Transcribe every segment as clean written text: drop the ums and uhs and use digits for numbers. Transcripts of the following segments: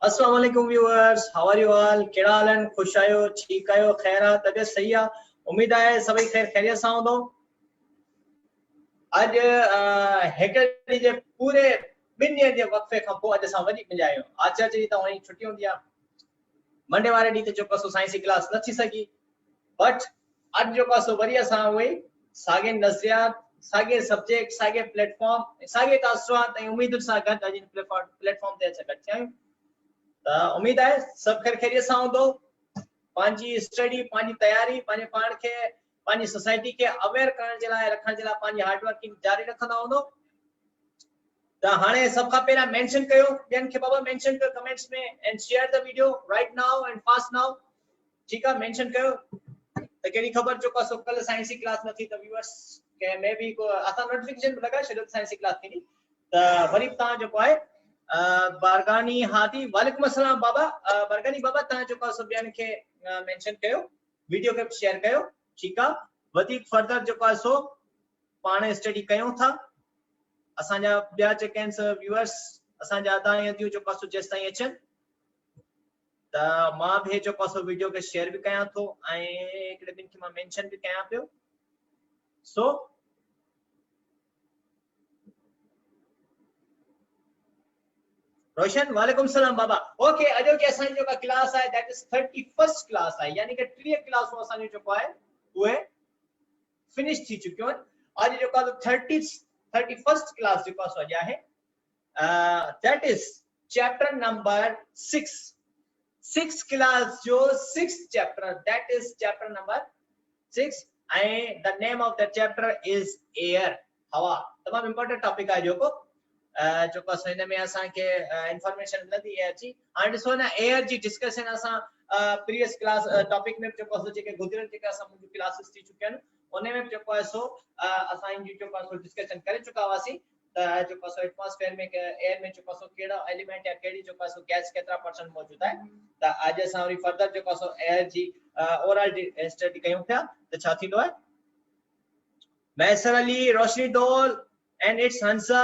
अस्सलाम वालेकुम viewers, how are you all? केड़ा हाल आहिनि? खुश आहियो? ठीक आहियो? खैर आहे? तबियत सही आहे? उम्मीद आहे सभई खैर खैरियत सां हूंदो। अॼु हिकु ॾींहं जे पूरे 2 ॾींहं जे वक़्फ़े खां पोइ अॼु असां वरी मिलिया आहियूं। आचार्य जी त वहीं छुट्टी हूंदी आहे। मंडे वारे ॾींहुं ते जेको असां साइंस जी क्लास न थी सघी, बट अॼु जेको असां वरी असां उहे साॻे नज़रियात, साॻे सब्जेक्ट, साॻे प्लेटफॉर्म, साॻे तासुरात ऐं उम्मीदुनि सां गॾु अॼु प्लेटफॉर्म ते असां गॾु थिया आहियूं। त उम्मीद आहे सब खैर खैरियत सां हूंदो। पंहिंजी स्टडी, पंहिंजी तयारी, पंहिंजे पाण खे, पंहिंजी सोसाइटी खे अवेयर करण जे लाइ, रखण जे लाइ पंहिंजी हार्ड वर्किंग जारी रखंदा हूंदो। त हाणे सब खां पहिरियां मेंशन कयो, ॿियनि खे बाबा मेंशन कयो कमेंट्स में and share the video right now and fast now. ठीक है, मेंशन कयो। त केड़ी खबर जो का कल साइंस की क्लास न थी त व्यूअर्स के मे बी को असा नोटिफिकेशन लगा छॾियो साइंस की क्लास थी त वरी ता जो है बारगानी हादी वालेकुम अस्सलाम बाबा। बारगानी बाबा ता जो का ॿियनि खे मेंशन कयो, वीडियो के शेयर कयो। ठीक है, वधीक फर्दर जो का सो पाणे स्टडी कयूं था। असांजा ॿिया जेके आहिनि व्यूअर्स असांजा अदायतियूं जो का जेस ताईं अचनि त मां भी जो का वीडियो के शेयर भी कयां थो ऐं हिकिड़े ॿिनि खे मां मेंशन भी कयां पियो। सो रोशन वालेकुम सलाम बाबा। ओके, अजो के असां जो का क्लास है दैट इज 31st क्लास है, यानी कि 3 क्लास असां जो है वो फिनिश थी चुकियो है। आज जो का 31st क्लास जो का सो है that is chapter number 6 class जो 6th chapter, that is chapter number 6 and the name of the chapter is air, हवा। तमाम इंपॉर्टेंट टॉपिक है जो को हिन में असां के इंफॉर्मेशन मिलंदी एयर जी। हाणे ॾिसो ना, एयर जी डिस्कशन असां प्रीवियस क्लास टॉपिक में जो जेके गुजरल जेके असां मुंहिंजी क्लासेस थी चुकिया आहिनि उन में जो है सो असां जी जो डिस्कशन करे चुका हुआसीं त जो एटमॉस्फेयर में एयर में जो केड़ा एलिमेंट या केड़ी जो गैस केतरा परसेंट मौजूद है। त आज असां वरी फर्दर जो एयर जी ओवरऑल स्टडी कयूं था त छा थींदो है। मैसर अली, रोशनी डोल and it's Hansa,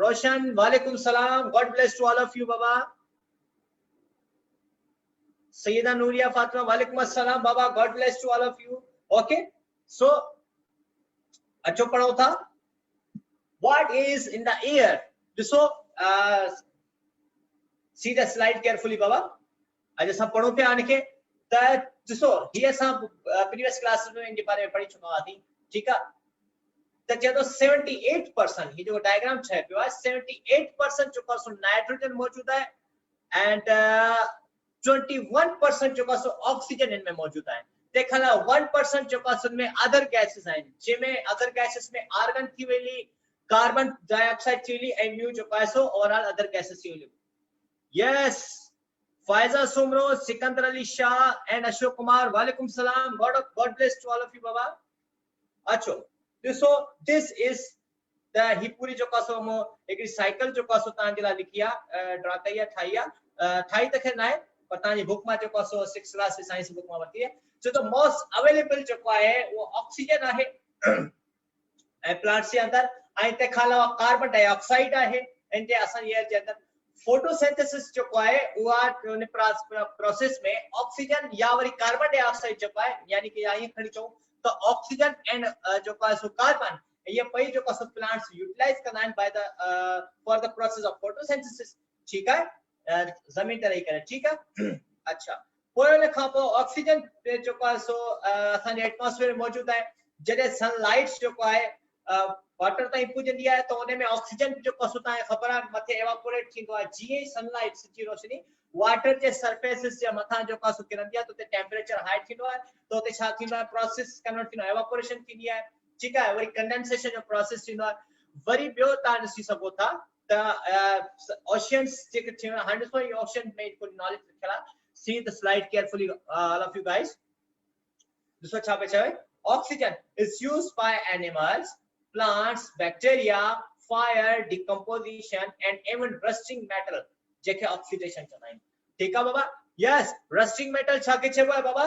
Roshan, walaikum salam, God bless to all of you baba. Sayyida Nuria Fatima, walaikum assalam baba, God bless to all of you. Okay, so acho padho tha what is in the air. So see the slide carefully baba. आज सब पढ़ो पे आने के त so here सब previous classes में इनके बारे में पढ़ी चुका थी। ठीक है, तो जो 78% ये जो डायग्राम है 78% जो का नाइट्रोजन मौजूद है एंड 21% जो का ऑक्सीजन इनमें मौजूद है। देखना 1% जो का में अदर गैसेस हैं, जिनमें अदर गैसेस में आर्गन थी वेली, कार्बन डाइऑक्साइड थी वेली एंड म्यू जो का ओवरऑल अदर गैसेस थी वेली। यस, फायजा सुमरो, सिकंदर अली शाह एंड अशोक कुमार, वालेकुम सलाम, God bless to all of you बाबा। अच्छो, so this is the ही पूरी जो कासो मो एक साइकिल जो कासो तां जिला लिखिया ड्रा कया ठाइया ठाई तक ना है पर तां जी बुक में जो कासो 6 क्लास साइंस बुक में वरती है। जो तो मोस्ट अवेलेबल जो है वो ऑक्सीजन है ए प्लांट से अंदर आई ते खाला कार्बन डाइऑक्साइड है एंड असन एयर जे अंदर फोटोसिंथेसिस जो है वो उन प्रोसेस में ऑक्सीजन या वरी कार्बन डाइऑक्साइड जो है यानी कि यही खड़ी चो तो ऑक्सीजन एंड जो का कार्बन ये पई जो का प्लांट्स यूटिलाइज करना by the for the process of photosynthesis. ठीक है, जमीन तरह करे। ठीक है, अच्छा पोने खापो ऑक्सीजन जो का असन एटमॉस्फेयर मौजूद है। जदे सनलाइट जो का है वाटर ताई पुजंदी है तो उन में ऑक्सीजन जो का तां खबर है मथे एवापोरेट थींदो है। जी सनलाइट सिची रोशनी वाटर के सरफेसिस जे मथा जो का किरंदी है तो ते टेंपरेचर हाई थींदो है तो ते छा थींदो है प्रोसेस कन्वर्ट थींदो है, एवापोरेशन थींदी है। ठीक है, वरी कंडेंसेशन जो प्रोसेस थींदो है। वरी बियो ता ॾिसी सको था त ओशियंस जेके थियण हाणे ॾिसो ये ओशन में कोई नॉलेज लिखला। See the slide carefully all of you guys. ॾिसो छा पे चवे oxygen is used by animals, plants, bacteria, fire, decomposition and even rusting metal JK oxidation चवंदा आहिनि। ठीक है बाबा। यस, रस्टिंग मेटल छा के चइबो आहे बाबा?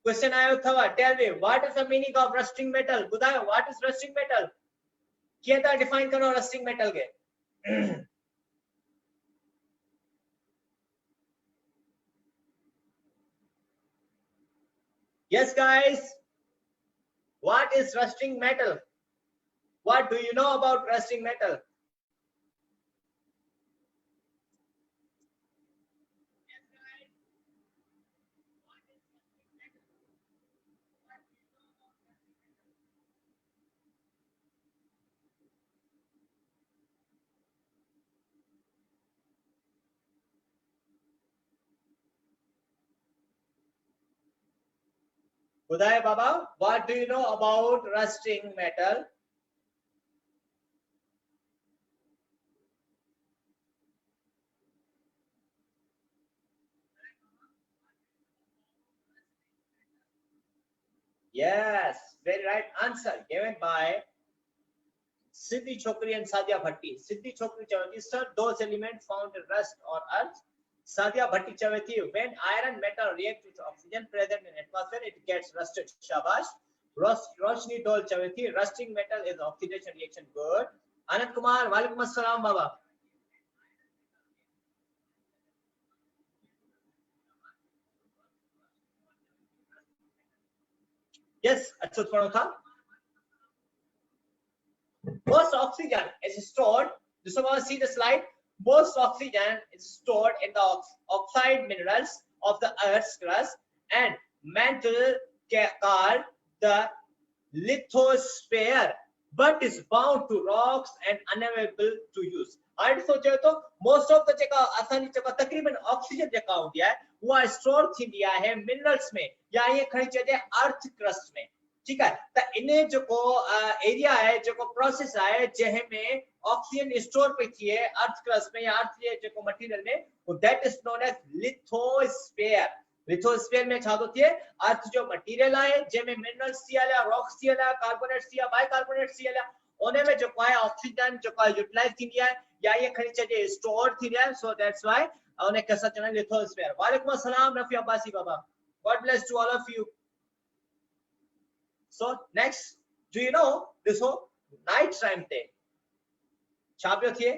क्वेश्चन आयो अथव, tell me what is the meaning of rusting metal. ॿुधायो व्हाट इज रस्टिंग मेटल, कीअं था डिफाइन करो रस्टिंग मेटल के? Yes, guys. What is rusting metal? What do you know about rusting metal? Uday Baba, what do you know about rusting metal? Yes, very right answer given by Siddhi Chokri and Sadia Bhatti. Siddhi Chokri Chavati, sir, those elements found in rust or earth. Sadia Bhatti Chavati, when iron metal reacts with oxygen present in atmosphere, it gets rusted. Shabash. Roshni Dol Chavati, rusting metal is oxidation reaction. Good. Anand Kumar, Walaikum Assalam, Baba. Yes, Achut Panotha. Most oxygen is stored. This one, see the slide. Most oxygen is stored in the oxide minerals of the Earth's crust and mantle called the lithosphere, but is bound to rocks and unavailable to use. And so, most of the आसानी तकरीबन oxygen जेका होती है वो store थी दिया है minerals में या ये खड़ी चीजें अर्थ क्रस्ट में. ठीक है, तो इन्हें जो को एरिया है जो को प्रोसेस है जहे में ऑक्सीजन स्टोर पे थी है अर्थ क्रस्ट में या अर्थ ये जो को मटेरियल में वो that is known as lithosphere. Lithosphere में छा होती है अर्थ जो मटेरियल है जेमे मिनरल्स थियला रॉक्स थियला कार्बोनेट्स थिया बाइकार्बोनेट्स थियला ओने में जो है ऑक्सीजन जो का यूटिलाइज थी है या ये खड़ी चीजें स्टोर थी है. सो दैट्स व्हाई ओने कैसा चला लिथोस्फीयर. वालेकुम अस्सलाम रफी अब्बासी बाबा. God bless to all of you. So next, do you know this whole night time te छाप्यो थिए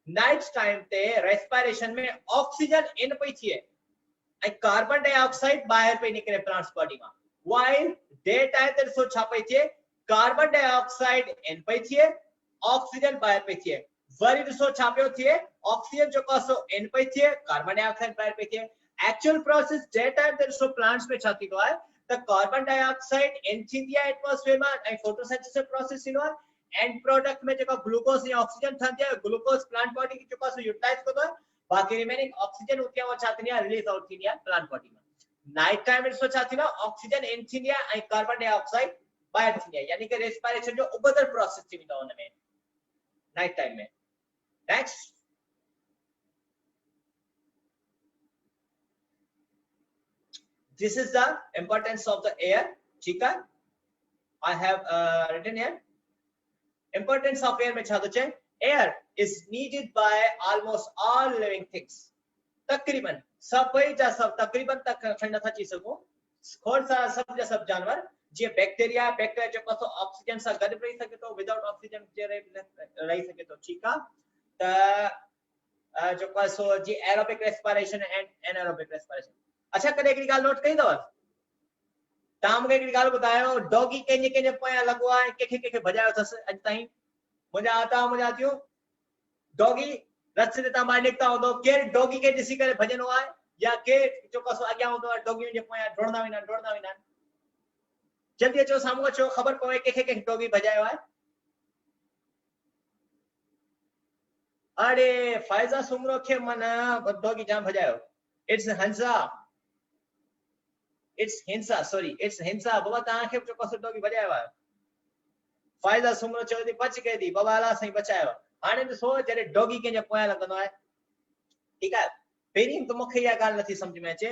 नाइट टाइम ते रेस्पिरेशन में ऑक्सीजन इन पे थिए ए कार्बन डाइऑक्साइड बाहर पे निकले प्लांट्स बॉडी में व्हाइल डे टाइम ते सो छापे थिए कार्बन डाइऑक्साइड इन पे थिए ऑक्सीजन बाहर पे थिए वरी सो छाप्यो थिए ऑक्सीजन जो कसो इन पे थिए कार्बन डाइऑक्साइड बाहर पे थिए. एक्चुअल प्रोसेस डे टाइम ते सो प्लांट्स में छाती तो है the carbon dioxide in the atmosphere में photosynthesis process Innova end product में जो ग्लूकोज या ऑक्सीजन था दिया ग्लूकोज प्लांट बॉडी की जो का यूटिलाइज करता है बाकी रिमेनिंग ऑक्सीजन होती है वो चाहती है रिलीज आउट थी प्लांट बॉडी में. नाइट टाइम में सो चाहती ना ऑक्सीजन इन थी एंड कार्बन डाइऑक्साइड बाहर थी यानी कि रेस्पिरेशन जो उबदर प्रोसेस थी उनमें नाइट टाइम में. Next, this is the importance of the air. Chika, I have written here importance of air में छातो चे air is needed by almost all living things. तकरीबन सब जा सब तकरीबन तक ठंडा था चीज को खोल सा सब जा सब जानवर जे बैक्टीरिया जो कसो ऑक्सीजन सा गड रही सके तो विदाउट ऑक्सीजन जे रही सके तो ठीका त जो कसो जी aerobic respiration and anaerobic respiration. अच्छा कदे एक गाल नोट कई दो ताम के एक गाल बतायो डॉगी के पोया लगवा के भजायो थस अज ताई मजा आतियो डॉगी रस्ते ते ता मार निकता हो तो के डॉगी के दिसी करे भजन हुआ है या के जो कसो आज्ञा हो तो डॉगी जे पोया ढोड़ना विना जल्दी अचो सामू अचो खबर पवे के डॉगी भजायो है. अरे फायजा सुमरो के मन डॉगी जाम भजायो. इट्स हंसा it's hinsa बाबा ता के जो कसो डॉगी बजायो है फायदा सुमरो चोदी बच गई थी बाबा अला सही बचायो हाने तो सो जरे डॉगी के जे पोया लगनो है. ठीक है, पेरी तो मुखे या गाल नथी समझ में अचे.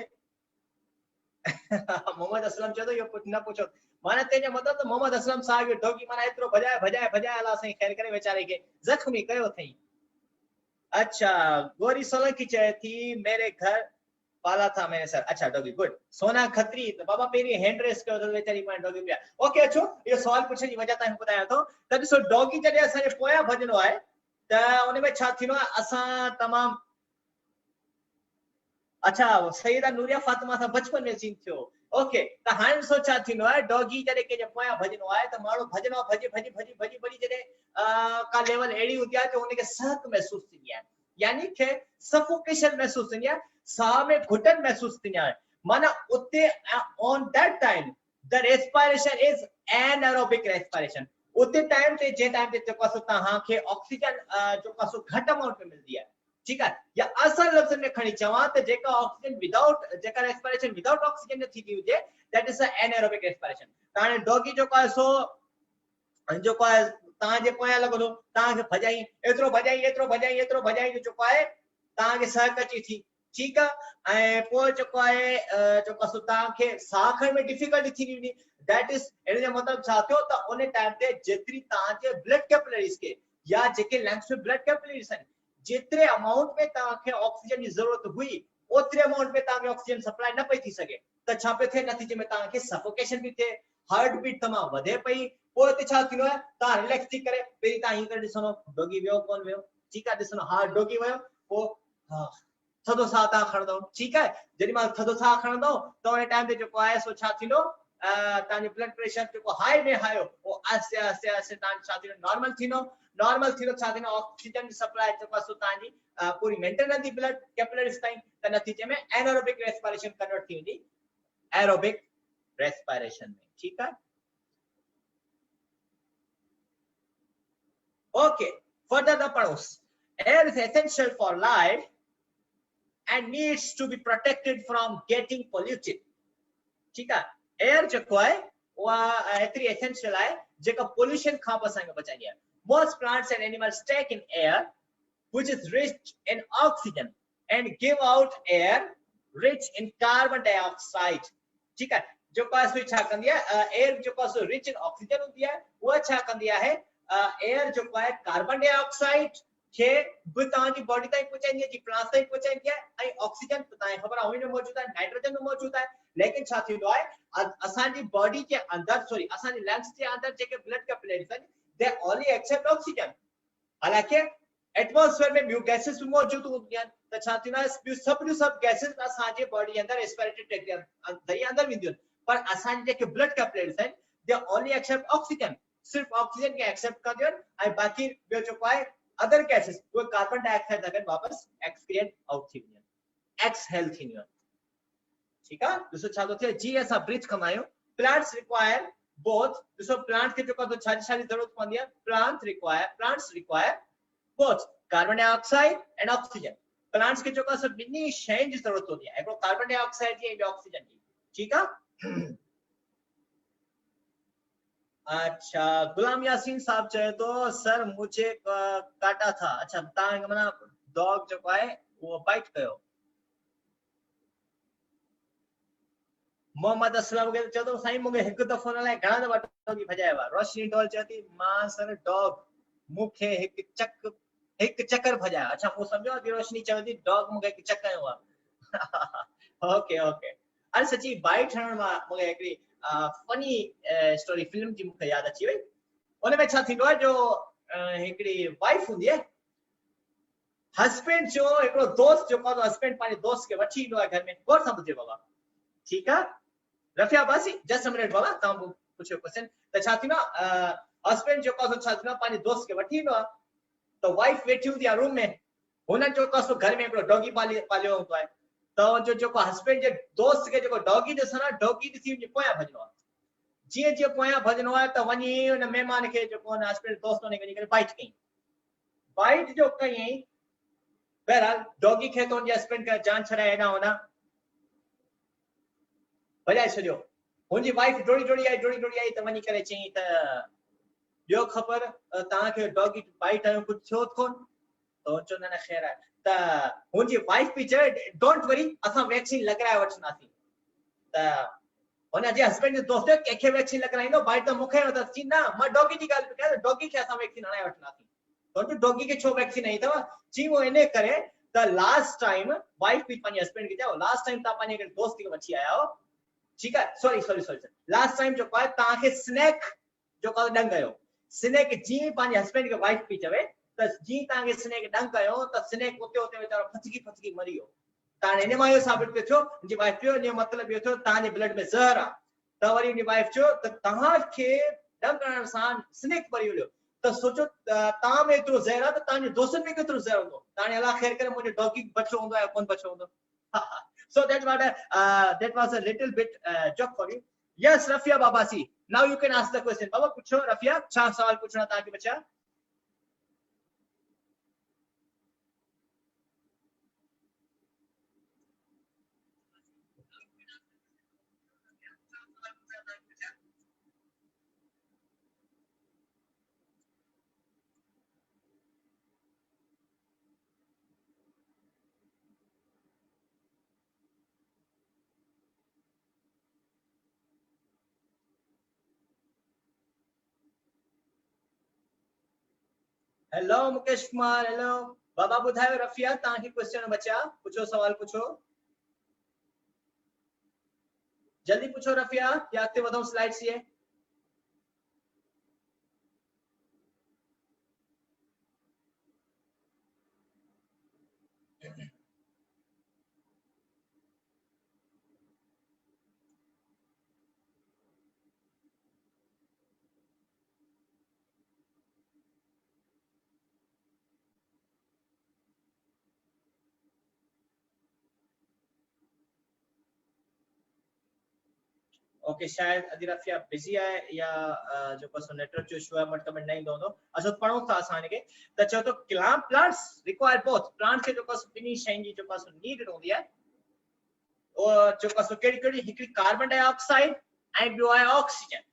मोहम्मद असलम चो तो यो कुछ ना पूछो माने तेने मतलब तो मोहम्मद असलम साहब डॉगी माने इतरो भजाया अला सही खैर करे बेचारे के जख्मी कयो थई. अच्छा, गोरी सोलंकी चाहे थी मेरे घर पाला था मैंने सर. अच्छा डॉगी गुड. सोना खत्री तो बाबा पेरी हैंड रेस कयो तो बेचारी मां डॉगी पिया. ओके अच्छो ये सवाल पूछने की वजह ता बताया तो तब सो डॉगी जडे असा पोया भजनो है त उन में छा थिनो असा तमाम अच्छा सईदा नूरिया फातिमा सां बचपन में सीन थियो ओके त हाणे सोचा थींदो आहे डॉगी जॾहिं कंहिंजे पोयां भॼणो आहे त माण्हू भॼणो भॼी भॼी भॼी भॼी भॼी जॾहिं का लेवल अहिड़ी हूंदी आहे त हुनखे सहक महसूस थींदी आहे यानी कि सफोकेशन महसूस थींदी आहे साह में घुटन महसूस थींदी आहे माना उते on that time the respiration is anaerobic respiration उते टाइम ते जे टाइम ते जेको आहे तव्हांखे ऑक्सीजन जेको आहे घटि अमाउंट में मिलंदी आहे ठीक है या आसान लफ्ज़ में खणी चवां त जेका ऑक्सीजन विदाउट जेका रेस्पिरेशन विदाउट ऑक्सीजन न थींदी हुजे that is a anaerobic respiration ताणे डॉगी जेको आहे सो जेको आहे तव्हांजे पोयां लॻंदो तव्हांखे भॼाई एतिरो भॼाई एतिरो भॼाई एतिरो भॼाई जो जेको आहे तव्हांखे सहक अची थी ठीक है ऐं पोइ जेको आहे जेको आहे तव्हांखे साह खणण में डिफिकल्टी थी वेंदी दैट इज इन जो मतलब छा थियो त उन टाइम ते जेतिरी तव्हांजे ब्लड कैपिलरीज़ के या जेके लंग्स में ब्लड कैपिलरीज़ आहिनि जितने अमाउंट में तव्हांखे ऑक्सीजन की जरूरत हुई ओतिरे अमाउंट में तव्हांखे ऑक्सीजन सप्लाई न पई थी सघे त छा पियो थिए नतीजे में तव्हांखे सफोकेशन भी थिए हार्ट बीट तमामु वधे पई पोइ हिते छा थींदो आहे तव्हां रिलैक्स थी करे पहिरीं तव्हां हीअं करे ॾिसंदो डॉगी वियो कोन वियो ठीकु आहे ॾिसंदो हा डॉगी वियो पोइ हा थधो साह तव्हां खणंदव ठीकु आहे जेॾी महिल थधो साह खणंदव त उन टाइम ते जेको आहे सो छा थींदो तव्हांजो ब्लड प्रेशर जेको हाई में हायो उहो आहिस्ते आहिस्ते आहिस्ते तव्हांजो छा थींदो नॉर्मल थींदो छा थींदो ऑक्सीजन सप्लाई जेको आहे तव्हांजी पूरी मेंटेन रहंदी ब्लड कैपिलरीज़ ताईं त नतीजे में एनारोबिक रेस्पिरेशन कन्वर्ट थी वेंदी एरोबिक रेस्पिरेशन में ठीकु आहे ओके फर्दर द पढ़ोस air is essential for life and needs to be protected from getting polluted ठीक है एयर जेको है वो एतरी एसेंशियल है जेका पोल्यूशन खां असांखे बचाईंदी आहे most plants and animals take in air which is rich in oxygen and give out air rich in carbon dioxide ठीक है जेको आहे छा कंदी आहे एयर जेको आहे रिच इन ऑक्सीजन हूंदी आहे उहा छा कंदी आहे एयर जेको आहे कार्बन डाइऑक्साइड के बि तव्हांजी बॉडी ताईं पहुचाईंदी आहे जी प्लांट्स ताईं पहुचाईंदी आहे ऐं ऑक्सीजन तव्हांखे ख़बर आहे हुन में मौजूद आहे नाइट्रोजन में मौजूद आहे लेकिन छा थींदो आहे असांजी बॉडी के अंदर सॉरी असांजी लंग्स जे अंदर जेके ब्लड कैपिलरीज़ आहिनि दे ओनली एक्सेप्ट ऑक्सीजन हालांकि एटमॉस्फेयर में ॿियूं गैसेस भी मौजूद हूंदियूं आहिनि त छा थींदो आहे सभु गैसेस असांजे बॉडी अंदर रेस्पिरेटरी ट्रैक्ट जे ज़रिए अंदर वेंदियूं आहिनि पर असांजी जेके ब्लड कैपिलरीज़ आहिनि दे ओनली एक्सेप्ट ऑक्सीजन सिर्फ ऑक्सीजन के एक्सेप्ट कंदियूं आहिनि ऐं बाक़ी ॿियो जेको आहे अदर गैसेस वो कार्बन डाइऑक्साइड अगर वापस एक्सक्रिएट आउट थी वञनि एक्सहेल थींदियूं आहिनि ठीकु आहे ॾिसो छा थो थिए जीअं असां ब्रीथ कमायूं प्लांट्स रिक्वायर बोथ ॾिसो प्लांट खे जेको छा जी ज़रूरत पवंदी आहे plants require both carbon dioxide and oxygen plants के जेको आहे ॿिन्ही शयुनि जी ज़रूरत हूंदी आहे हिकिड़ो कार्बन डाइऑक्साइड जी ऐं ॿियो ऑक्सीजन जी ठीकु आहे अच्छा गुलाम यासीन साहब चए तो सर मुझे काटा था अच्छा तव्हां माना डॉग जेको आहे उहो बाइट कयो मोहम्मद असलम के चयो तो साईं मूंखे हिकु दफ़ो न लाइ घणा दफ़ा डॉगी भॼायो आहे रोशनी डॉल चए थी मां सर डॉग मूंखे हिकु चक्कर भॼायो अच्छा मूं सम्झो कि रोशनी चयो थी डॉग मूंखे हिकु चक्कर हयो आहे ओके ओके अरे सची बाइट हणण मां मूंखे हिकिड़ी फनी स्टोरी फिल्म जी मूंखे यादि अची वई उन में छा थींदो आहे जो हिकिड़ी वाइफ हूंदी आहे हस्बैंड जो हिकिड़ो दोस्त जेको आहे हस्बैंड पंहिंजे दोस्त खे वठी ईंदो आहे घर में गौर सां ॿुधे बाबा ठीकु आहे रफ़िया बासी जस्ट अ मिनट बाबा तव्हां पुछियो क्वेश्चन त छा थींदो आहे हस्बैंड जेको आहे छा थींदो आहे पंहिंजे दोस्त खे वठी ईंदो आहे त वाइफ वेठी हूंदी आहे रूम में हुननि जेको आहे घर में हिकिड़ो डॉगी पालियो हूंदो आहे त जेको हस्बैंड जे दोस्त के जेको डॉगी ॾिसणो आहे डॉगी ॾिसी वञी पोयां भॼणो आहे जीअं पोयां भॼणो आहे त वञी हुन महिमान खे जेको हस्बैंड दोस्त हुन वञी करे बाइट कई बाइट जो कई बहरहाल डॉगी खे त हुनजे हस्बैंड खे जान छॾाए हेॾां होॾां भॼाए छॾियो हुनजी वाइफ डोड़ी आई त वञी करे चई त ॿियो ख़बर तव्हांखे डॉगी बाइट आयो कुझु थियो कोन त हुन चयो न ख़ैर आहे त हुनजी वाइफ बि चए डोंट वरी असां वैक्सीन लॻाए वठंदासीं त हुनजे हस्बैंड जे दोस्त कंहिंखे वैक्सीन लॻाईंदो बाइट त मूंखे त चई न मां डॉगी जी ॻाल्हि कयां डॉगी खे असां वैक्सीन हणाए वठंदासीं त डॉगी खे छो वैक्सीन हणी अथव जी वो इन करे त लास्ट टाइम वाइफ बि पंहिंजे हस्बैंड खे चयो लास्ट टाइम तव्हां पंहिंजे दोस्त खे वठी आया हो ठीकु आहे सॉरी लास्ट टाइम जेको आहे तव्हांखे स्नैक जेको आहे ॾंग कयो स्नैक जीअं पंहिंजे हस्बैंड खे वाइफ पई चवे त जीअं तव्हांखे स्नैक ॾंग कयो त स्नैक उते वीचारो फचकी मरी वियो ताने इन मां साबित पे थियो जी वाइफ पियो ने मतलब यो थियो ताने ब्लड में जहर आ त वरी नी वाइफ जो त तहां के डंग करण सां स्नेक परी वियो त सोचो ता में एतिरो जहर आ त ताने दोस्तन में केतिरो जहर हूंदो ताने अल्लाह खैर करे मुझे डॉगी बच्चो हूंदो या कौन बच्चो हूंदो so that was a little bit joke for you. Yes, Rafia Babasi, now you can ask the question. Baba पूछो Rafia, छह सवाल पूछना था कि बच्चा. हेलो मुकेश कुमार, हेलो बाबा बुधायो रफिया तव्हांखे क्वेश्चन बचा पूछो सवाल पूछो जल्दी पूछो रफिया या अॻिते वधूं स्लाइड्स ये ओके शायद अदी रफिया बिजी है या जो कसो नेटवर्क जो इशू है मत कमेंट नहीं दो असो पढ़ो था असाने के त चो तो प्लांट्स रिक्वायर बोथ प्लांट्स के जो कसो बिनी शैन जी जो कसो नीड होंदी है और जो कसो केड़ी हिकड़ी कार्बन डाइऑक्साइड एंड ॿियो आहे oxygen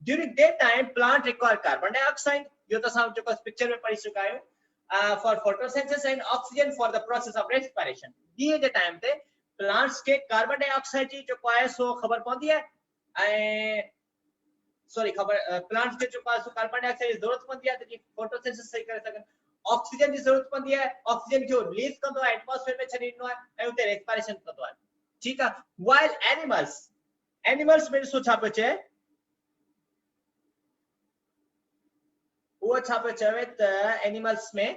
during that time plant require carbon dioxide यो त सां जो कस पिक्चर में पढ़ी चुका आयो for photosynthesis and oxygen for the process of respiration दिए जे टाइम ते प्लांट्स के कार्बन डाइऑक्साइड जी जो आहे सो खबर पवंदी है सॉरी खबर प्लांट्स के जो पास कार्बन डाइऑक्साइड की जरूरत पड़ती है तो फोटोसिंथेसिस सही कर सके ऑक्सीजन की जरूरत पड़ती है ऑक्सीजन को रिलीज करदो है एटमॉस्फेयर में छडीनो है ए उते रेस्पिरेशन करदो है ठीक है व्हाइल एनिमल्स में सो छापे छे वो छापे चवे त एनिमल्स में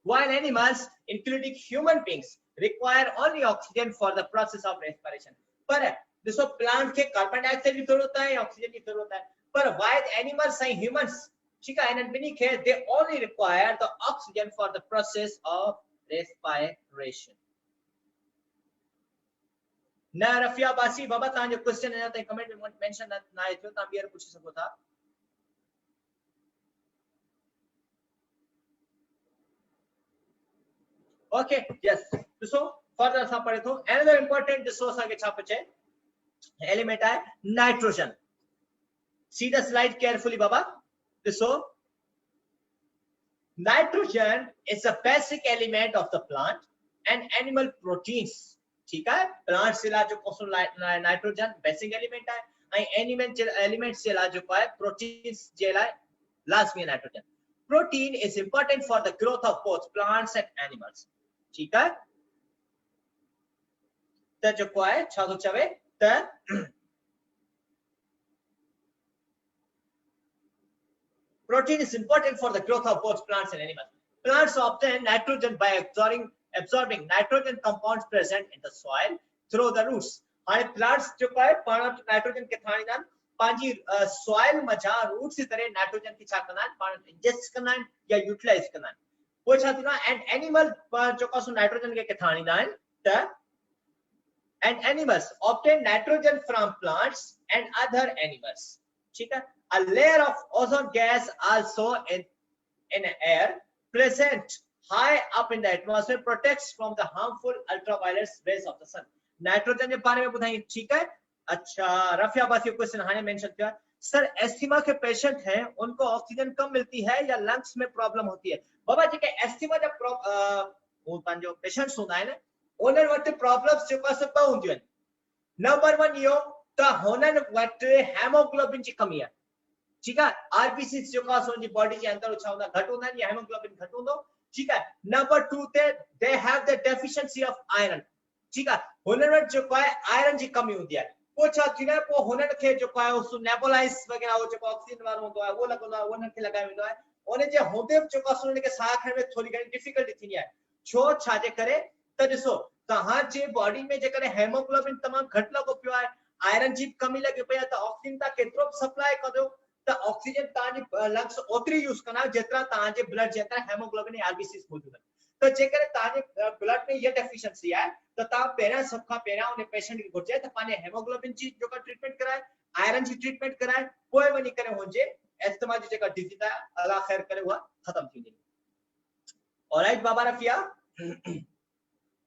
while animals including human beings require only oxygen for the process of respiration पर देखो प्लांट के कार्बन डाइऑक्साइड की जरूरत है ऑक्सीजन की जरूरत है पर वाइल्ड एनिमल्स एंड ह्यूमंस ठीक है इन बिनी के they only require the oxygen for the process of respiration ना रफिया बासी बाबा ता जो क्वेश्चन है त कमेंट में मेंशन ना आयो ता बियर पूछ सको था ओके यस सो फर्दर सा पढ़े तो अनदर इंपॉर्टेंट रिसोर्स आगे छापे छे element है nitrogen see the slide carefully baba so nitrogen is a basic element of the plant and animal proteins ठीक है प्लांट से ला जो कोसो नाइट्रोजन बेसिक एलिमेंट है एलिमेंट से ला जो है प्रोटीन्स जे ला लाजमी nitrogen protein is important for the growth of both plants and animals ठीक है त जो है छा तो चवे protein is important for the growth of both plants and animals. Plants obtain nitrogen by absorbing nitrogen compounds present in the soil through the roots. हाने plants जो है पाण नाइट्रोजन के थाणीदान पांजी soil में जा roots की तरह नाइट्रोजन की छा करना पाण ingest करना या यूटिलाइज करना वो छा थीना and animal जो कसो नाइट्रोजन के थाणीदान त and animals obtain nitrogen from plants and other animals ठीक है a layer of ozone gas also in air present high up in the atmosphere protects from the harmful ultraviolet rays of the sun nitrogen के बारे में बताइए ठीक है अच्छा रफिया बासी क्वेश्चन हाने मेंशन किया सर एस्थमा के पेशेंट हैं उनको ऑक्सीजन कम मिलती है या लंग्स में प्रॉब्लम होती है बाबा जी के एस्थमा जब वो जो पेशेंट्स होता है ना उन्हनि वटि प्रॉब्लम्स जो पास ब हूंदियूं आहिनि नंबर 1 इहो त हुननि वटि हेमोग्लोबिन जी कमी आहे ठीक है आरबीसी जो पास उनजी बॉडी जे अंदर छा हूंदा घट हूंदा या हेमोग्लोबिन घट हूंदो ठीक है नंबर 2 ते they have the deficiency of iron ठीक है हुननि वटि जो है आयरन जी कमी हूंदी आहे पोइ छा थींदो आहे पोइ हुननि खे जो आहे उस नेबुलाइज वगैरह वो जो ऑक्सीजन वारो हूंदो आहे वो लॻंदो आहे उननि खे लॻायो वेंदो आहे उन जे हूंदे जो आहे उननि खे साह खणण में थोरी घणी डिफिकल्टी थींदी आहे छो छा जे करे त ॾिसो तहां जे बॉडी में जेकर हेमोग्लोबिन तमाम घट लगो पियो है, आयरन जी कमी लगे पई त ऑक्सीजन ता केतरो सप्लाई करो त ऑक्सीजन ताजी लंग्स ओतरी यूज करना जेतरा ताजे ब्लड जेतरा हेमोग्लोबिन आरबीसी मौजूद है। तो जेकर ताजे ब्लड में ये डेफिशिएंसी है तो ता पेरा सबका पेरा उन पेशेंट की घुटे त पाने हेमोग्लोबिन जी जो का ट्रीटमेंट कराए, आयरन जी ट्रीटमेंट कराए, कोई वनी करे होजे एस्थमा जी जेका डिजीज है अल्लाह खैर करे हुआ खत्म थी नहीं। ऑलराइट बाबा रफिया।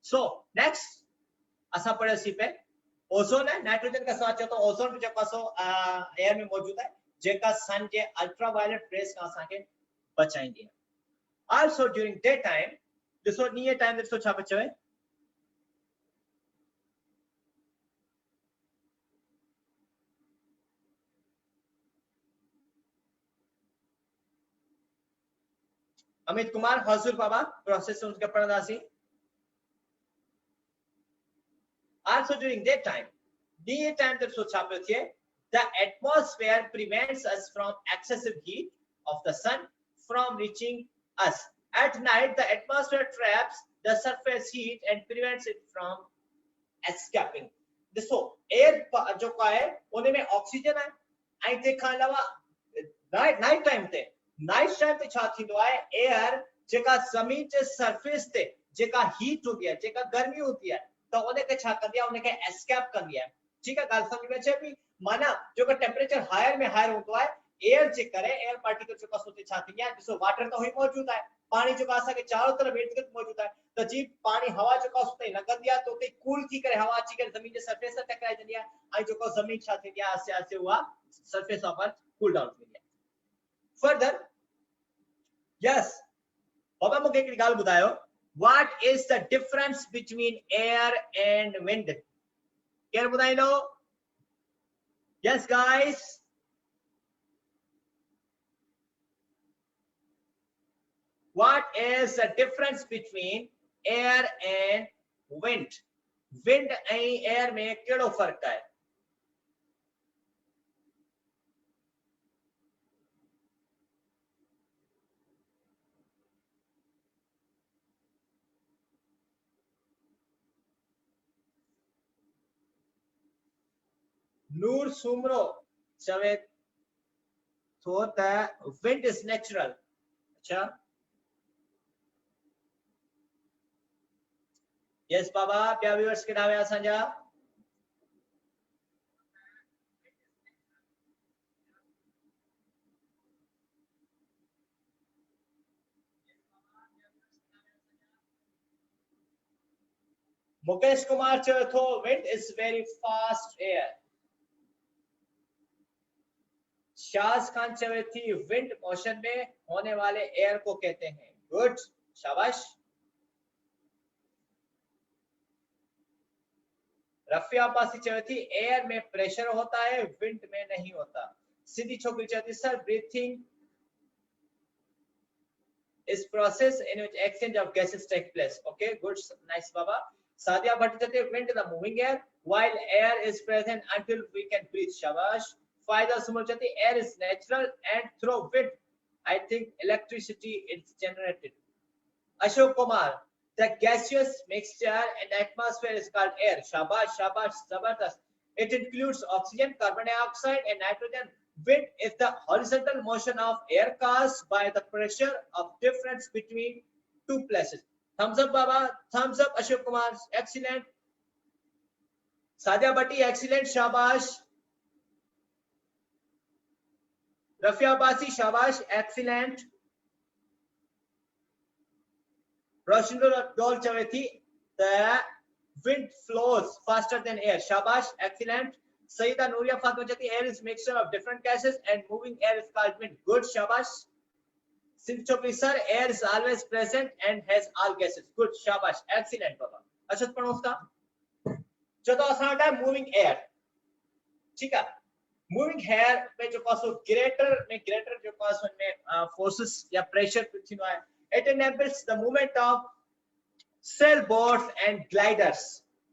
सो नेक्स्ट असा पड़े सी पे ओजोन है, नाइट्रोजन का साथ तो ओजोन जो पासो एयर में मौजूद है जेका सन के अल्ट्रावायलेट रेस का असा के बचाएंगे। आल्सो ड्यूरिंग डे टाइम दिसो नीए टाइम दिसो छा बचवे अमित कुमार हजूर बाबा प्रोसेस उनके पढ़दासी। Also during daytime, daytime दिसो छा पे थे the atmosphere prevents us from excessive heat of the sun from reaching us. At night, the atmosphere traps the surface heat and prevents it from escaping. दिसो air जो का है उन्हें में oxygen है आई ते खान अलावा नाइट टाइम ते छा थींदो है एयर जेका जमीन के सरफेस ते जेका हीट होती है जेका गर्मी होती है तो उन्हें के छा कर दिया उन्हें के एस्केप कर दिया। ठीक है गाल समझ में छे भी माना जो का टेंपरेचर हायर में हायर होतो है एयर जे करे एयर पार्टिकल जो का सोते छा थी है जिसो वाटर तो ही मौजूद है, पानी जो का आसा के चारों तरफ इर्द-गिर्द मौजूद है तो जी पानी हवा जो का उसते लग दिया तो ते कूल थी करे हवा अच्छी करे जमीन के सरफेस से टकराई जंदिया आई जो का जमीन छा थी दिया आसे आसे हुआ surface of earth cool down थी दिया। फर्दर यस बाबा मुके एक गाल बुधायो what is the difference between air and wind? Care बुधाई low. Yes guys, what is the difference between air and wind? Wind and air में केड़ो फर्क है? नूर सुमरो चवे तो the wind is natural। अच्छा यस बाबा प्या व्यूअर्स के नावे असांजा मुकेश कुमार चवे थो wind is very fast air। Shaz Khan चवे थी विंड मोशन में होने वाले एयर को कहते हैं। गुड शाबाश। रफिया अब्बासी चवे थी एयर में प्रेशर होता है विंड में नहीं होता। सिद्धि छोकरी चवे थी sir breathing is process in which exchange of gases take place। Okay, good, nice baba। Sadia Bhatt चवे wind is the moving air while air is present until we can breathe। शाबाश। फायदा सुमर चते air is natural and through wind I think electricity is generated। Ashok Kumar the gaseous mixture in the atmosphere is called air। शाबाश शाबाश जबरदस्त। it includes oxygen, carbon dioxide and nitrogen। wind is the horizontal motion of air caused by the pressure of difference between two places। thumbs up baba, thumbs up Ashok Kumar, excellent। Sadia Bhatti excellent, शाबाश। रफिया अब्बासी शाबाश, excellent। रोशनदुल डोल चवे थी the wind flows faster than air। शाबाश, excellent। Saeeda Nooria Fatima चती air is mixture of different gases and moving air is called wind। good, शाबाश। सिंध चौकरी sir air is always present and has all gases। good, शाबाश, excellent बाबा। अच्छा पढ़ो उसका चौथा असांटा moving air। ठीक है, मूविंग हेयर में जो पासो ग्रेटर जो पासो में फोर्सेस या प्रेशर थींदो है it enables the movement of sailboats and gliders।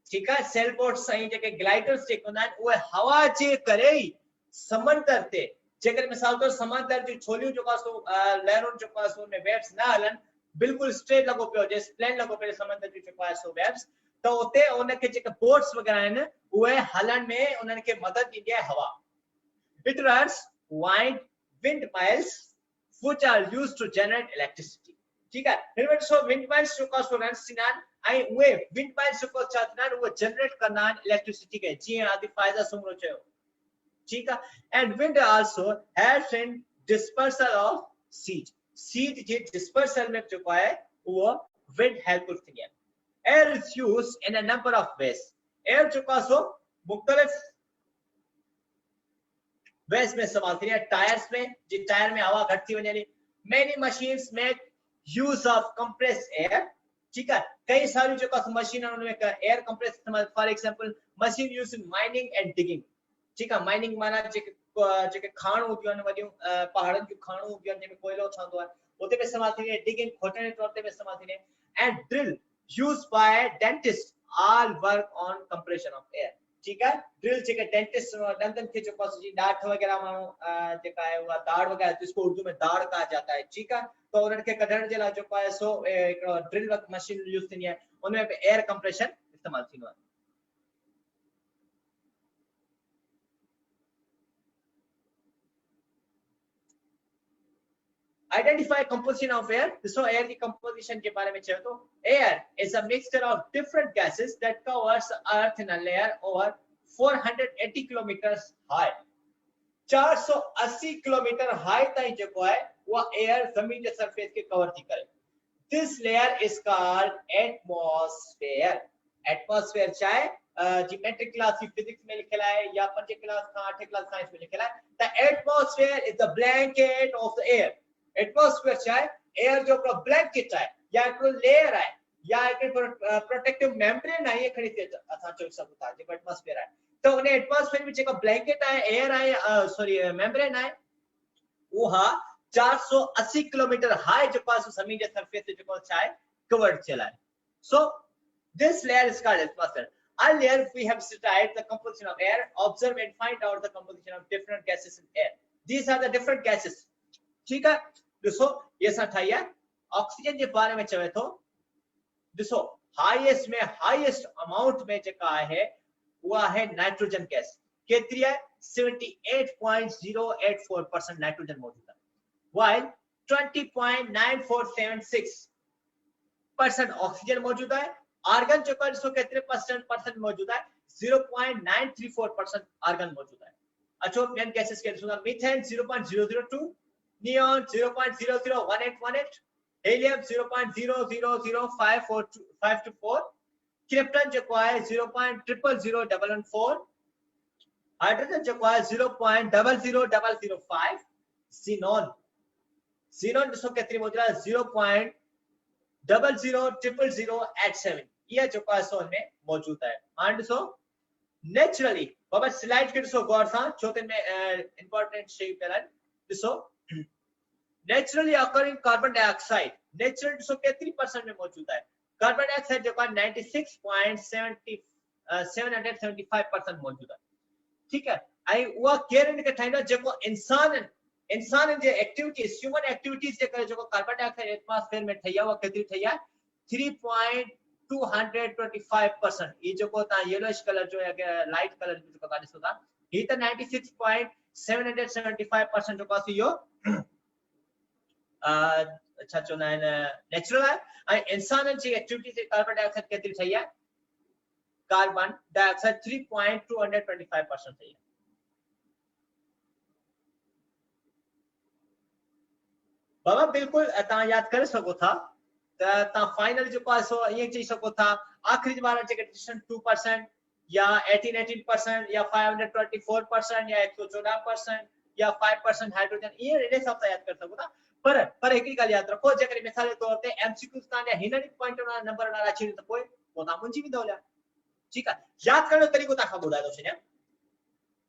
ठीक है, सेलबोट्स ऐं जेके ग्लाइडर्स जेके हूंदा आहिनि उहे हवा जे करे ई समंदर ते जेकर मिसाल तौर समंदर जी छोलियूं जो पासो लहरुनि जो पासो में वेव्स न हलन बिल्कुल स्ट्रेट लगो पियो जे प्लेन लगो पियो समंदर जी जो पासो वेव्स तो उते उनके जेके बोट्स वगैरह आहिनि उहे हलण में उन्हनि खे मदद ॾींदी आहे हवा. It runs wide windmills which are used to generate electricity. ठीक है. हिन वटि सो windmills जो कॉस्ट रन सिनान ऐं उहे windmills जो कॉस्ट चाहना उहे जनरेट करना इलेक्ट्रिसिटी खे जीअं आदि फायदा सुमरो चयो. ठीक है. And wind also helps in dispersal of seed. Seed J dispersal में जो है वो wind help करती है. Air is used in a number of ways. Air जो का सो मुख्तलिफ वेज में इस्तेमाल थी है. टायर्स में जिन टायर में हवा घटती वने. Many machines make use of compressed air. ठीक है. कई सारी जो का मशीन है उनमें एयर कंप्रेस इस्तेमाल. For example machine used in mining and digging. ठीक है. माइनिंग माना जेके खाण होंदियूं आहिनि वॾियूं पहाड़नि जूं खाणूं हूंदियूं आहिनि जंहिंमें कोयलो ठहंदो आहे उते में इस्तेमाल थींदी आहे. डिगिंग खोटण जे तौर ते में इस्तेमाल थींदी आहे. And drill used by dentist all work on compression of air. ठीक है. ड्रिल जेके डेंटिस्ट दंतन के जो पास जी डाठ वगैरह मानो जेका है वो दाढ़ वगैरह जिसको उर्दू में दाढ़ कहा जाता है. ठीक है. तो उन्हनि खे कढण जे लाइ जो है सो ड्रिल मशीन यूज थींदी आहे. उनमें एयर कंप्रेशन इस्तेमाल थींदो आहे. Identify composition of air. So air की composition के बारे में चलो तो air is a mixture of different gases that covers earth in a layer over 480 kilometers high. 480 kilometre high ताईं जेको है वो एयर जमीन के सरफेस के कवर थी करे. This layer is called atmosphere. Atmosphere चाहे जी मैट्रिक क्लास की फिजिक्स में लिखा है या 5 क्लास का 8 क्लास साइंस में लिखा है. The atmosphere is the blanket of the air. Atmosphere चाहे एयर जो हिकिड़ो ब्लैंकेट आहे या हिकिड़ो लेयर आहे या हिकिड़ो प्रोटेक्टिव मेम्ब्रेन आहे. खणी असां चई सघूं था जेको एटमॉस्फेयर आहे. तो उन एटमॉस्फेयर में जेको ब्लैंकेट आहे एयर आहे सॉरी मेम्ब्रेन आहे उहा 480 किलोमीटर हाई जेको आहे ज़मीन जे सरफेस ते जेको आहे कवर्ड थियल आहे. So this layer is called atmosphere. Earlier we have studied the composition of air. Observe and find out the composition of different gases in air. These are the different gases. ठीक है. ॾिसो ये असां ठाही आहे. Oxygen जे बारे में चवे थो. ॾिसो हाईएस्ट में हाईएस्ट अमाउंट में जेका आहे उहा आहे नाइट्रोजन गैस. केतिरी आहे 78.084% नाइट्रोजन मौजूद आहे. while 20.9476% ऑक्सीजन मौजूद आहे. आर्गन जेको आहे ॾिसो केतिरे परसेंट मौजूद आहे 0.934% आर्गन मौजूद आहे. अचो ॿियनि गैसेस खे ॾिसूं था. मीथेन 0.002, neon 0.001818, helium 0.000524, krypton जेको आहे 0.000114, हाइड्रोजन जेको आहे 0.00005, xenon ॾिसो केतिरी मौजूद आहे 0.000087. ये जेको आहे सो में मौजूद आहे. हाणे ॾिसो नेचुरली बाबा स्लाइड खे ॾिसो गौर सां छो त में इंपोर्टेंट शयूं पियल आहिनि. ॾिसो naturally occurring carbon dioxide natural ॾिसो केतिरी परसेंट में मौजूद आहे. कार्बन डाइऑक्साइड जेको आहे 96.775% मौजूद आहे. ठीक है. ऐं उहा केर इन खे ठाहींदो जेको इंसान जे एक्टिविटीज ह्यूमन एक्टिविटीज जे करे जेको कार्बन डाइऑक्साइड एटमॉस्फेयर में ठही आहे उहा केतिरी ठही आहे 3.225%. ये जेको ता येलोइश कलर जो या लाइट कलर जो जेको ता ॾिसो था ही त 96.775% जेको आहे इहो अच्छा चवंदा आहिनि नेचुरल आहे. ऐं इंसाननि जी एक्टिविटी से कार्बन डाइऑक्साइड केतिरी ठही आहे कार्बन डाइऑक्साइड 3.225% ठही आहे. बाबा बिल्कुल तव्हां यादि करे सघो था त तव्हां फाइनल जेको आहे सो ईअं चई सघो था आख़िरी वारा जेके 2% या 18% या 524% या 114% या 5% हाइड्रोजन ईअं इन हिसाब सां यादि करे सघो था. पर हिकिड़ी ॻाल्हि यादि रखो जेकॾहिं मिसाल जे तौर ते एमसीक्यूज़ तव्हां हिन पॉइंट नंबर अची वञे त पोइ तव्हां मुंझी वेंदव. ठीकु आहे. यादि करण जो तरीक़ो तव्हां ॿुधाए थो छॾियां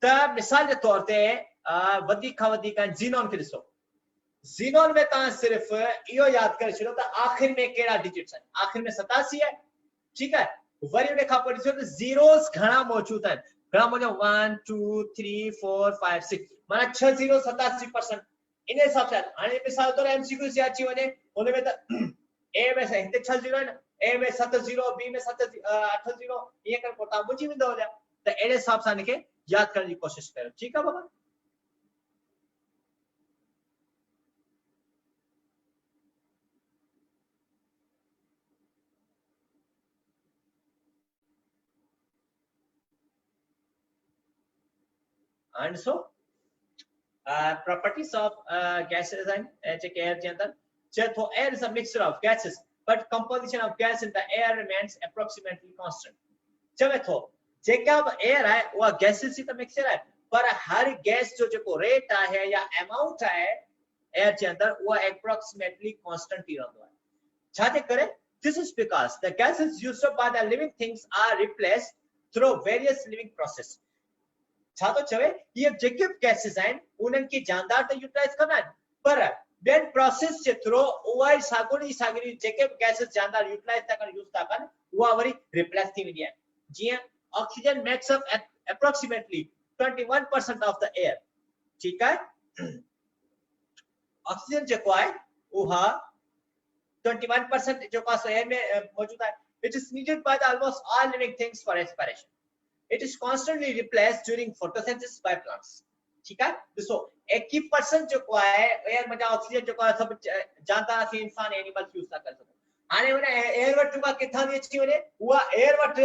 त मिसाल जे तौर ते वधीक खां वधीक ज़ीनॉन खे ॾिसो. ज़ीनॉन में तव्हां सिर्फ़ इहो यादि करे छॾियो त आख़िर में कहिड़ा डिजिट्स आहिनि. आख़िर में 87 आहे. ठीकु आहे. वरी उन खां पोइ ॾिसो त ज़ीरोस घणा मौजूद आहिनि. घणा मौजूद 1 2 3 4 5 6 माना 6 0 87%. इन हिसाब सां हाणे मिसाल तौर एमसीक्यू से अची वञे हुन में त ए में हिते 6 0 आहिनि ए में 7-0 बी में 8-0 ये कर पोता मुझी में दो लिया तो एड़े हिसाब सां इनके याद करने की कोशिश करो ठीक है बाबा and so properties of gases and air के अंदर so air is a mixture of gases but composition of gas in the air remains approximately constant चवे तो जेका एयर है वो गैसेस ही तो मिक्सचर है पर हर गैस जो रेट है या अमाउंट है एयर के अंदर वो approximately constant ही रहता है छाते करे this is because the gases used up by the living things are replaced through various living process छा तो चवे ये जेके गैसेस हैं उनन की जानदार तो यूटिलाइज करना है पर देन प्रोसेस से थ्रू ओआई सागुनी जेके गैसेस जानदार यूटिलाइज तक यूज तक वो वरी रिप्लेस थी विया जी oxygen makes up approximately 21% of the air ठीक है ऑक्सीजन जो है वो 21% जो का एयर में मौजूद है it is needed by the almost all living things for respiration it is constantly replaced during photosynthesis by plants ठीक है दोस्तों 21% जो है एयर में ऑक्सीजन जो है सब जानता है इंसान एनिमल्स यूज कर सकते आने उन्हें एयर वट का कितना दी अच्छी होने हुआ एयर वट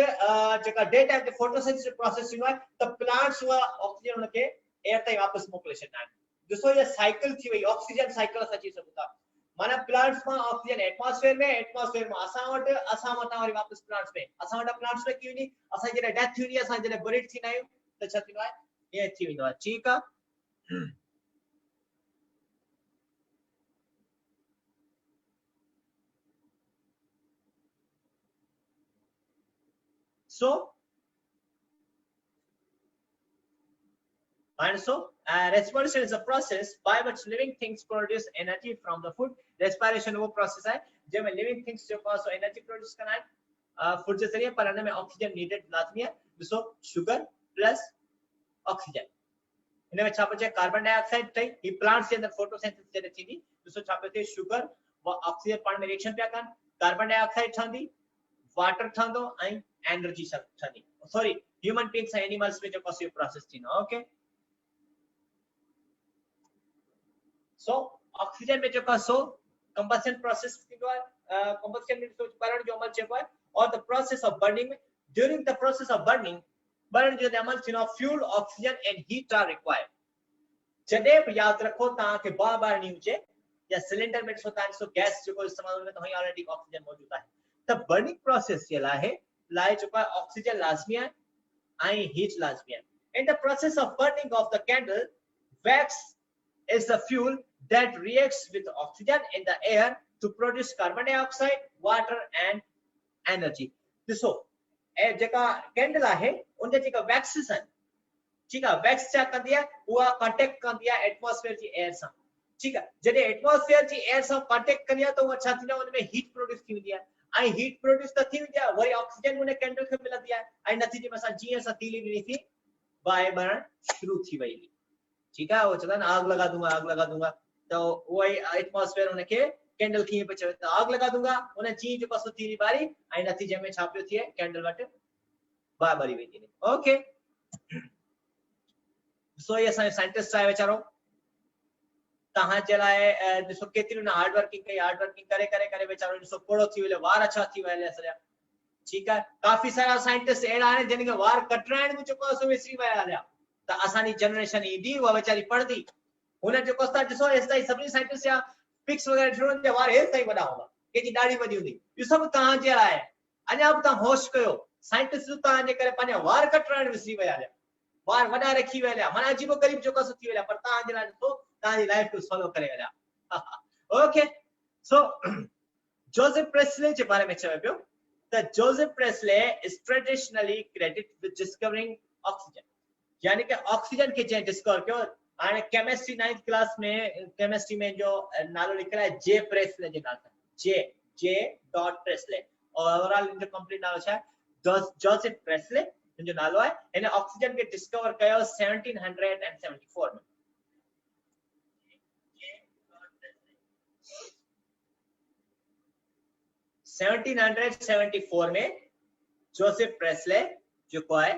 जो का day time the photosynthesis process हुआ तो प्लांट्स हुआ ऑक्सीजन उनके एयर तक वापस मोकले छना दोस्तों ये साइकिल थी वही ऑक्सीजन साइकिल सची सकता माना प्लांट्स में ऑक्सीजन एटमॉस्फेयर में असा वटा और वापस प्लांट्स में क्यों नहीं असा जे डेथ थी असा जे बरिड थी ना तो छती है ये थी विंदो ठीक है so respiration is a process by which living things produce energy from the food respiration वो process है जब living things जो पास energy produce करना है food के जरिए पर में oxygen needed लाजमी है दोस्तों sugar plus oxygen इनमें छापे थे कार्बन डाइऑक्साइड थे ये प्लांट्स के अंदर फोटोसिंथेसिस जरे थी दोस्तों छापे थे शुगर व ऑक्सीजन पाण में रिएक्शन पिया कन कार्बन डाइऑक्साइड ठंदी वाटर ठंदो एंड एनर्जी ठंदी सॉरी ह्यूमन बीइंग्स एनिमल्स में जो पॉसिबल प्रोसेस थी ना ओके सो ऑक्सीजन में जो का सो कंबशन प्रोसेस थींदो है कंबशन में सोच बरण जो अमल चेको है और द प्रोसेस ऑफ बर्निंग में during the process of burning burn जो अमल थीनो fuel oxygen and heat are required जदे भी याद रखो ता के बार नहीं हुजे या सिलेंडर में सोता है सो गैस जो को इस्तेमाल में तो वही ऑलरेडी ऑक्सीजन मौजूद है तब बर्निंग प्रोसेस ये लाए जो का ऑक्सीजन लाजमी है आई हीट लाजमी है in the process of burning of the candle wax is the fuel that reacts with oxygen in the air to produce carbon dioxide water and energy दिसो ए जेका कैंडल है उनजे जेका वैक्सेस है ठीक है वैक्स छा कंदी है वो कांटेक्ट कंदी है एटमॉस्फेयर जी एयर सा ठीक है जदे एटमॉस्फेयर जी एयर सा कांटेक्ट कंदी है तो वो छा थी उनमें हीट प्रोड्यूस थी वेंदी है आई हीट प्रोड्यूस त थी वेंदी है वही ऑक्सीजन उन कैंडल के मिलती है आई नतीजे में सा जी सा तीली भी थी बाय बरण शुरू थी वही ठीक है वो चलन आग लगा दूंगा तो वो एटमॉस्फेयर उनके कैंडल की पे चवे आग लगा दूंगा उन्हें चीज जो पसो तीरी बारी आई नतीजे में छापियो थी कैंडल वट बाय बारी वेंदी ने ओके सो ये साइंटिस्ट है बेचारो तहां चलाए दिसो केतिरी ना हार्ड वर्किंग करे बेचारो दिसो कोड़ो थी वेले वार अच्छा थी वेले असल्या ठीक है काफी सारा साइंटिस्ट एड़ा है जिन के वार कटराण में चुको सो विसरी वया त असानी जनरेशन ईदी वो बेचारी पढ़दी उन जो कोस्ता दिसो ऐसा ही सभी साइंटिस्ट या पिक्स वगैरह छोड़न जे वार हे सही वडा होगा के जी दाढ़ी वडी हुंदी ये सब तहां जे आहे अञा अब ता होश कयो साइंटिस्ट तहां जे करे पाने वार कटराण विसरी वया वार वडा रखी वेला माना अजीबो करीब जो कसो थी वेला पर तहां जे ला तो तारी लाइफ को फॉलो करे वेला ओके सो जोसेफ प्रेस्ले के बारे में चवे पियो the Joseph Presley is traditionally credit with discovering oxygen यानी कि ऑक्सीजन के जे डिस्कवर कियो आने केमिस्ट्री 9th क्लास में केमिस्ट्री में जो नालो लिखला है जे प्रेस्ले जे नाम जे डॉट प्रेस्ले और ओवरऑल जो कंप्लीट नालो है जोसेफ प्रेस्ले जो नालो है इन्हें ऑक्सीजन के डिस्कवर कयो 1774 में 1774 में जोसेफ प्रेस्ले जेको है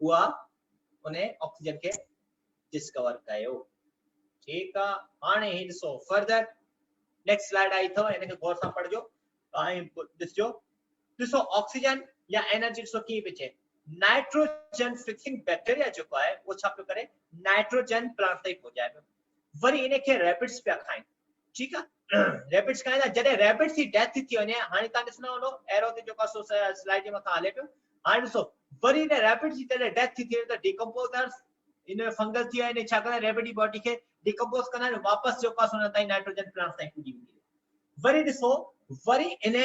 उहा उन्हें ऑक्सीजन के डिस्कवर कयो। ठीक है, हाणे ही ॾिसो फर्दर नेक्स्ट स्लाइड आई अथव, इनके गौर सां पढ़जो ऐं ॾिसजो। ॾिसो ऑक्सीजन या एनर्जी ॾिसो कीअं पई चए, नाइट्रोजन फिक्सिंग बैक्टीरिया जेको आहे उहो छा पियो करे, नाइट्रोजन प्लांट ताईं पहुचाए पियो, वरी इनखे रैबिट्स पिया खाइनि। ठीकु आहे, रैबिट्स खाईंदा, जॾहिं रैबिट्स जी डेथ थी वञे, हाणे तव्हां ॾिसंदा हूंदो एरो ते जेको स्लाइड जे मथां हले पियो, हाणे ॾिसो वरी इन रैबिट्स जी जॾहिं डेथ थी थिए त डिकम्पोजर्स इन फंगस थी वञे, छा कंदा रैबिट जी बॉडी खे डिकम्पोज कंदा आहिनि, वापस जेको आहे उन ताईं नाइट्रोजन प्लांट ताईं पुॼी वेंदी। वरी ॾिसो वरी इन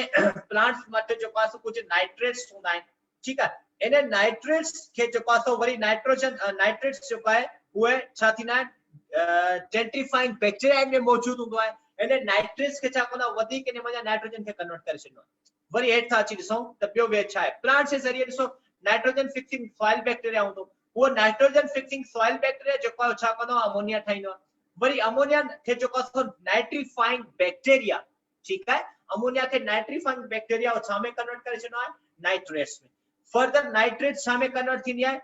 प्लांट्स मथे जेको आहे कुछ नाइट्रेट्स हूंदा आहिनि। ठीकु आहे, इन नाइट्रेट्स खे जेको आहे वरी नाइट्रोजन नाइट्रेट्स जेको आहे उहे छा थींदा आहिनि, टेंट्रीफाइंग बैक्टीरिया में मौजूद हूंदो आहे। इन नाइट्रेट्स खे छा कंदा, वधीक इन वजह नाइट्रोजन खे कन्वर्ट करे छॾींदो आहे। वरी हेठि था अची ॾिसूं त ॿियो वे छा आहे, प्लांट्स जे ज़रिए ॾिसो नाइट्रोजन फिक्सिंग सॉइल बैक्टीरिया हूंदो, वो नाइट्रोजन फिक्सिंग सॉइल बैक्टीरिया जेको आहे छा कंदो आहे, अमोनिया ठाहींदो आहे। वरी अमोनिया खे जेको आहे नाइट्रीफाइंग बैक्टीरिया, ठीक है, अमोनिया के नाइट्रीफाइंग बैक्टीरिया और छा में कन्वर्ट करे छॾियो आहे, नाइट्रेट्स में। फर्दर नाइट्रेट्स छा में कन्वर्ट थींदी आहे,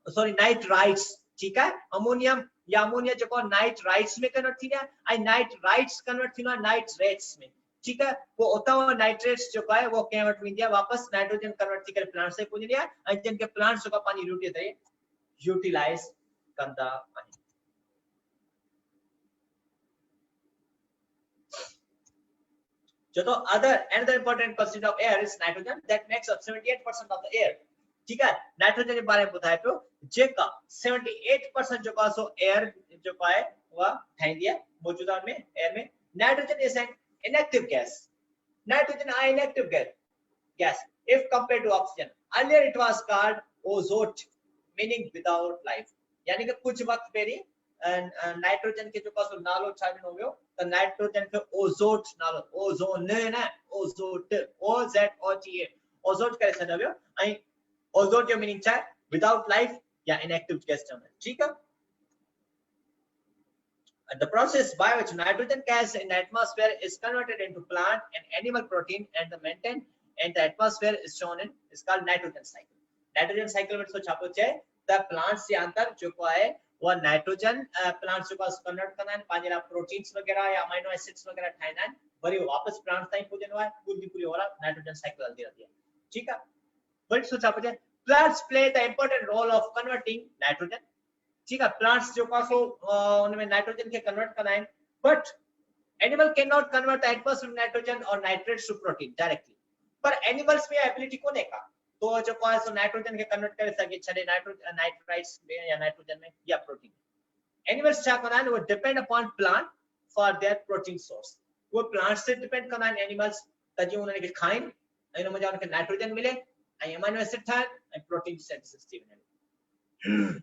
सॉरी नाइट्राइट्स। ठीक है, अमोनियम या अमोनिया जेको नाइट्राइट्स में कन्वर्ट थींदी आहे ऐं नाइट्राइट्स कन्वर्ट थींदो आहे नाइट्रेट्स में। ठीक है, वो उतां नाइट्रेट्स जेको आहे वो कंहिं वटि वेंदी आहे, वापस नाइट्रोजन कन्वर्ट थी करे प्लांट्स ताईं पहुचंदी आहे ऐं जिन के प्लांट्स जेको पंहिंजी ड्यूटी ते यूटिलाइज कंदा आहिनि। So another important constituent of air is nitrogen that makes up 78% of the air. ठीक है, नाइट्रोजन के बारे में बताया पियो जेका 78% जो का सो एयर जो का है वो ठाहींदी है मौजूदा में एयर में। Nitrogen is an inactive gas. Nitrogen is inactive gas if compared to oxygen. Earlier it was called azote, meaning without life. यानी कि कुछ वक्त पहले नाइट्रोजन के जो का सो नालो छा ॾिनो वियो त नाइट्रोजन के ओजोट नालो, ओजोन न ओजोट, O Z O T A, ओजोट करे छॾियो वियो ऐं ओजोट जो मीनिंग छा आहे, विदाउट लाइफ या इनएक्टिव गैस चवंदा आहिनि। ठीकु आहे, the process by which nitrogen gas in the atmosphere is converted into plant and animal protein and the maintained in the atmosphere is shown in is called nitrogen cycle. Nitrogen cycle में तो छापो है the plants के अंदर जो को है वो nitrogen plants जो पास कन्वर्ट करना है, पांच ला प्रोटीन्स वगैरह या अमीनो एसिड्स वगैरह ठाइना है, वरी वापस प्लांट्स ताईं पहुंचनो है, पूरी हो रहा नाइट्रोजन साइकिल हलती रहती है। ठीक है, बट सो छापो है plants play the important role of converting nitrogen। ठीक है, प्लांट्स जो का सो उनमें नाइट्रोजन के कन्वर्ट करना है, but animal can not convert the atmospheric nitrogen और नाइट्रेट्स टू प्रोटीन डायरेक्टली। पर एनिमल्स में एबिलिटी कोने का, तो जो का सो नाइट्रोजन के कन्वर्ट करे सके छड़े नाइट्राइट्स में या नाइट्रोजन में या प्रोटीन। एनिमल्स छा करना है, वो depend upon plant for their protein source. वो प्लांट से डिपेंड करना है एनिमल्स ताकि उन्हें के खाइन ऐं मुझे उनके नाइट्रोजन मिले ऐं अमीनो एसिड ठाहे ऐं प्रोटीन सिंथेसिस थी वने।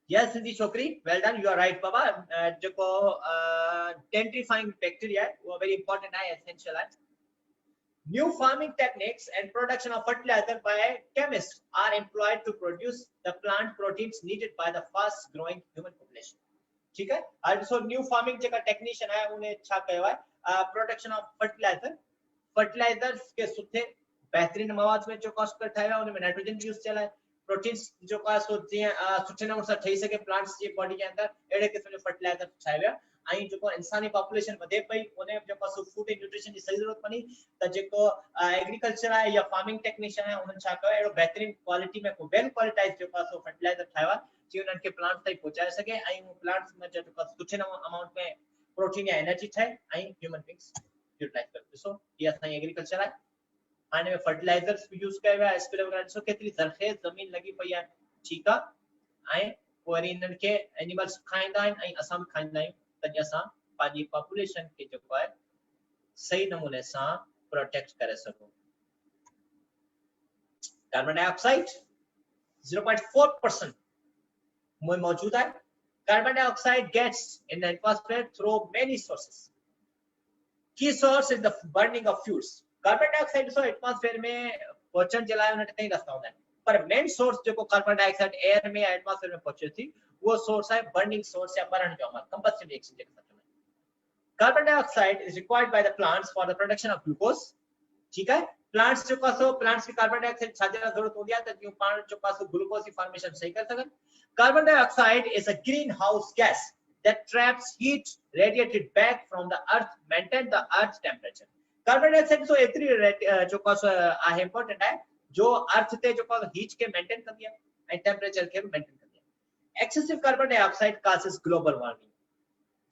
Yes, सिंधी छोकरी, well done, you are right बाबा। जो को टेंट्रीफाइंग बैक्टीरिया है वो वेरी इंपॉर्टेंट है, एसेंशियल है। New farming techniques and production of fertilizer by chemists are employed to produce the plant proteins needed by the fast growing human population। ठीक है, also new farming जेका technician है उन्हें छा कयो है, प्रोडक्शन ऑफ फर्टिलाइजर्स के सुठे बेहतरीन मवाद में जो कॉस्ट कर ठाया उनमें नाइट्रोजन यूज चला है, प्रोटीन्स जो का सो सुठे नमूने सां ठही सके प्लांट्स जी बॉडी के अंदर, एड़े किस्म जो फर्टिलाइजर ठाया विया ऐं जो इंसानी पॉपुलेशन वधे पई उन्हें जो का सो फूड एंड न्यूट्रिशन की सही जरूरत पनी त जेको एग्रीकल्चर है या फार्मिंग टेक्नीशियन है उन्हनि छा कयो, एड़ो बेहतरीन क्वालिटी में वेल क्वालिटाइज जो का सो फर्टिलाइजर ठाया जी उन्हनि के प्लांट्स ताईं पहुंचाए सके ऐं प्लांट्स में जो का सुठे अमाउंट में प्रोटीन या एनर्जी ठाहे ऐं ह्यूमन बींग्स यूटिलाइज करे। ॾिसो ये असांजी एग्रीकल्चर है, आने में फर्टिलाइजर्स भी यूज कया विया, स्प्रे वगैरह ॾिसो केतिरी ज़रख़ेज़ ज़मीन लगी पई आहे। ठीक आहे, ऐं वरी इन्हनि खे एनिमल्स खाईंदा आहिनि ऐं असां बि खाईंदा आहियूं ताकि असां पंहिंजी पॉपुलेशन खे जेको आहे सही नमूने सां प्रोटेक्ट करे सघूं। कार्बन डाइऑक्साइड 0.4% में मौजूद है। Carbon dioxide gets in the atmosphere through many sources. Key source is the burning of fuels। Carbon dioxide so atmosphere में पहुंचण जे लाइ उन कई रास्ता हूंदा आहिनि, पर मेन सोर्स जेको कार्बन डाइऑक्साइड एयर में या एटमॉस्फेयर में पहुंचे थी वो सोर्स है बर्निंग सोर्स या बरण जो अमल, कंबस्शन रिएक्शन जेके चवंदा आहिनि। Carbon dioxide is required by the plants for the production of glucose. ठीक है, प्लांट्स जो कासो प्लांट्स की कार्बन डाइऑक्साइड छाजे ना जरूरत होंदी है त जो पाण जो कासो ग्लूकोज की फॉर्मेशन सही कर सकन। Carbon dioxide is a green house gas that traps heat radiated back from the earth, maintain the earth temperature। Carbon dioxide तो एतरी जो कासो आहे इंपॉर्टेंट है जो अर्थ ते जो कासो हीट के मेंटेन कर दिया एंड टेंपरेचर के मेंटेन कर दिया। Excessive carbon dioxide causes global warming।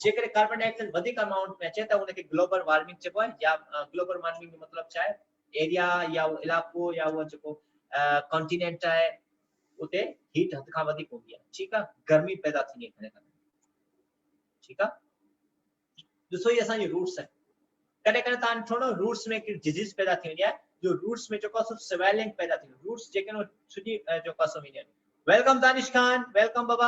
जेकर कार्बन डाइऑक्साइड वधिक अमाउंट में अचे त उनके ग्लोबल वार्मिंग चइबो आहे, या ग्लोबल वार्मिंग जो मतलब छा आहे, एरिया या वो इलाको या वो जो कॉन्टिनेंट है उते हीट हद खां वधिक होंदी आहे। ठीक आहे, गर्मी पैदा थींदी आहे। ठीक आहे, ॾिसो ही असांजी रूट्स है, कॾहिं कॾहिं तव्हां ॾिठो न रूट्स में हिकु डिजीज पैदा थी वेंदी आहे जो रूट्स में जेको आहे स्वेलिंग पैदा थी वेंदी, रूट्स जेके न सुजी जो कासो वेंदी आहिनि। वेलकम दानिश खान, वेलकम बाबा।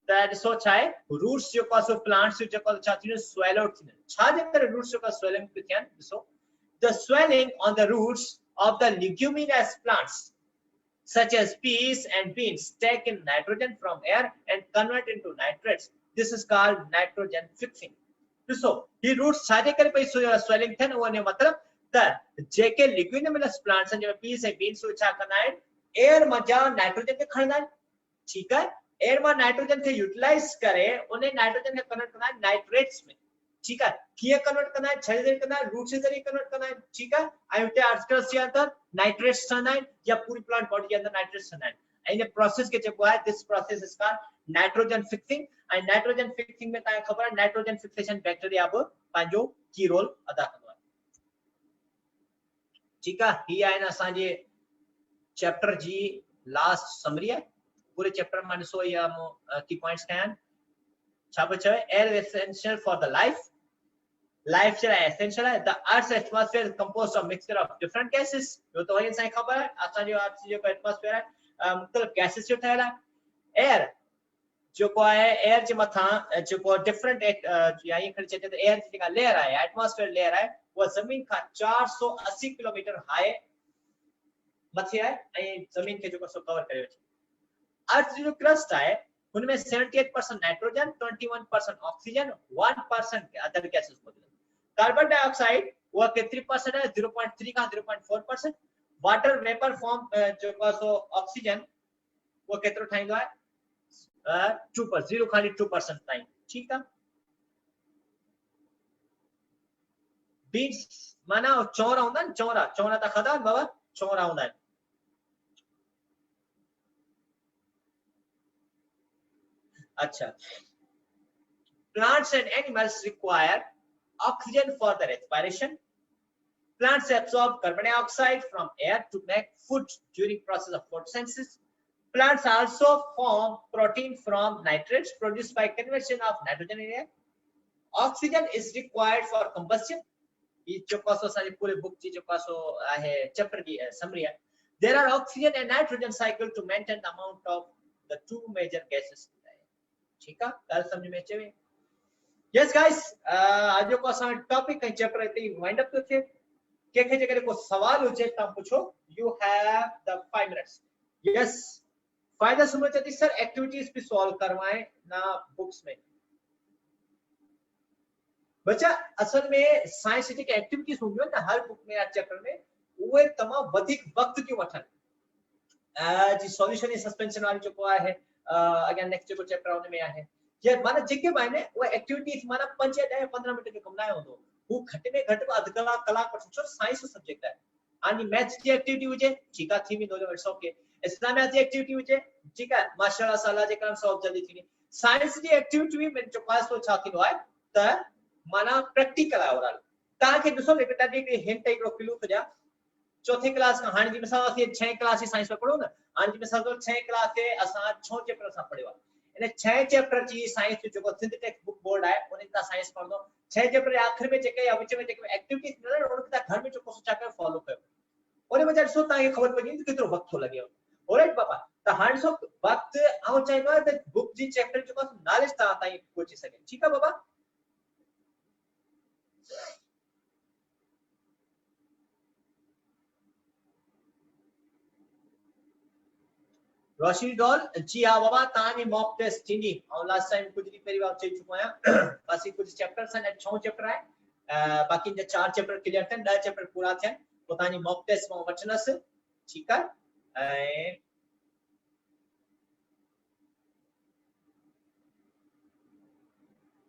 त ॾिसो छा आहे, रूट्स जो कासो प्लांट्स जो जेको छा थींदो स्वेल आउट थींदा आहिनि। छा जे करे रूट्स जो का स्वेलिंग थी थियनि, ॾिसो the swelling on the roots of the leguminous plants such as peas and beans take in nitrogen from air and convert into nitrates। This is called nitrogen fixing। so he roots छाजे करे पई swelling थियन, वो ने मतलब त जेके leguminous plants हैं, जैसे पीस ऐं बीन्स छा कंदा आहिनि, एयर मां जा नाइट्रोजन खे खणंदा आहिनि। ठीक है, एयर मां नाइट्रोजन खे यूटिलाइज करे उन नाइट्रोजन खे कन्वर्ट कंदा आहिनि नाइट्रेट्स में। ठीक है, कीअं कन्वर्ट कंदा आहिनि, छह ज़रिए कंदा आहिनि, रूट्स जे ज़रिए कन्वर्ट कंदा आहिनि। ठीक है, ऐं उते आर्टिकल्स जे अंदर नाइट्रेट्स ठहंदा आहिनि या पूरी प्लांट बॉडी जे अंदर नाइट्रेट्स ठहंदा आहिनि। ऐं इन प्रोसेस के जेको आहे, this process is called nitrogen fixing. ऐं नाइट्रोजन फिक्सिंग में तव्हांखे ख़बर आहे नाइट्रोजन फिक्सेशन बैक्टीरिया बि पंहिंजो की रोल अदा कंदो आहे। ठीक आहे, ही आहे न असांजे चैप्टर जी लास्ट समरी आहे। पूरे चैप्टर में ॾिसो या की पॉइंट्स कया आहिनि। छा पियो चवे, air is essential for the life, life जो एसेंशियल है। The earth atmosphere is composed of mixture of different gases. जो तो वही साईं खबर है, असांजो अर्थ जो एटमॉस्फेयर है मुख्तलिफ गैसेस जो ठहियल आहे। एयर जो है, एयर जे मथा जो डिफरेंट या ये खड़ी चइजे त एयर जी जेका लेयर आहे, एटमॉस्फेयर लेयर आहे, वो जमीन का 480 किलोमीटर हाई मथे आहे ऐं जमीन के जो कवर करे वेठी। अर्थ जो क्रस्ट है उनमें 78% नाइट्रोजन, 21% ऑक्सीजन, 1% अदर गैसेस मौजूद है। कार्बन डाइऑक्साइड वो कितनी परसेंट है, 0.3 का 0.4%। वाटर वेपर फॉर्म जो सो ऑक्सीजन वो केतिरो ठाहींदो आहे, 2%, 0 खाली 2% ताईं। ठीक है, बीन्स माना चौरा हूंदा आहिनि, चौरा चौरा त खाधा आहिनि बाबा, चौरा हूंदा आहिनि। अच्छा, plants and animals require oxygen for their respiration। Plants absorb carbon dioxide from air to make food during process of photosynthesis। Plants also form protein from nitrates produced by conversion of nitrogen in air। Oxygen is required for combustion। ये जो कासो सारी पूरे book की जो कासो है chapter की summary है। There are oxygen and nitrogen cycle to maintain the amount of the two major gases। ठीक है, ॻाल्हि समझ में अचेवे। यस गाइस, आज को असां टॉपिक ऐं चैप्टर इते ही वाइंड अप थो थिए। कंहिंखे जेकॾहिं को सवाल हुजे तव्हां पुछो, you have the 5 minutes. Yes, फायदा सुनो चती सर एक्टिविटीज भी सॉल्व करवाएं ना बुक्स में। बच्चा असल में साइंस जी एक्टिविटीज हूंदियूं आहिनि न हर बुक में या चैप्टर में, उहे तमामु वधीक वक्त थियूं वठनि। जी सॉल्यूशन सस्पेंशन वाली जेको आहे, अगेन नेक्स्ट जेको चैप्टर उन में आहे, या माना जेके बि आहिनि उहे एक्टिविटीज माना 5 या 10 15 मिनट जो कम न हूंदो, हू घटि में घटि अधु कलाक कलाक वठो, छो साइंस जो सब्जेक्ट आहे। आनी मैथ्स जी एक्टिविटी हुजे, ठीक आहे, थी वेंदो, इट्स ओके। इस्लामियात जी एक्टिविटी हुजे, ठीक आहे, माशाअल्लाह साला जे कारण सॉल्व जल्दी थी। साइंस जी एक्टिविटी में जो पास तो छा थींदो आहे त माना प्रैक्टिकल आहे ओवरऑल। तव्हांखे ॾिसो लेकिन ॾाढी हिंट हिकिड़ो क्लू थो ॾियां। चौथी क्लास का हाणे जी मिसाल असीं 6 क्लास जी साइंस में पढ़ो न, हाणे जी मिसाल तो 6 क्लास से असां 6 चैप्टर सां पढ़ियो आहे। इन 6 चैप्टर जी साइंस जो जेको सिंध टेक्स्ट बुक बोर्ड आहे उन ता साइंस पढ़ंदो। 6 चैप्टर जे आखिर में जेके या विच में जेके एक्टिविटीज मिलंदा उन ता घर में जो सोचा कर फॉलो कयो। ओने वजह ॾिसो तव्हांखे ख़बर पइजी त केतिरो वक्त थो लॻे। ऑलराइट बाबा, त हाणे सो वक्त आउं चाहींदो आहियां त बुक जी चैप्टर जो नॉलेज तव्हां ताईं पहुची सके। ठीक आहे बाबा। रोशनी डॉल जी हाँ बाबा तानी मॉक टेस्ट थींदी और लास्ट टाइम कुछ ॾींहं पहिरीं बार चई चुको आहियां बाक़ी कुछ चैप्टर्स आहिनि 6 चैप्टर आहे बाक़ी जा 4 चैप्टर क्लियर थियनि 10 चैप्टर पूरा थियनि पोइ तव्हांजी मॉक टेस्ट मां वठंदसि ठीकु आहे ऐं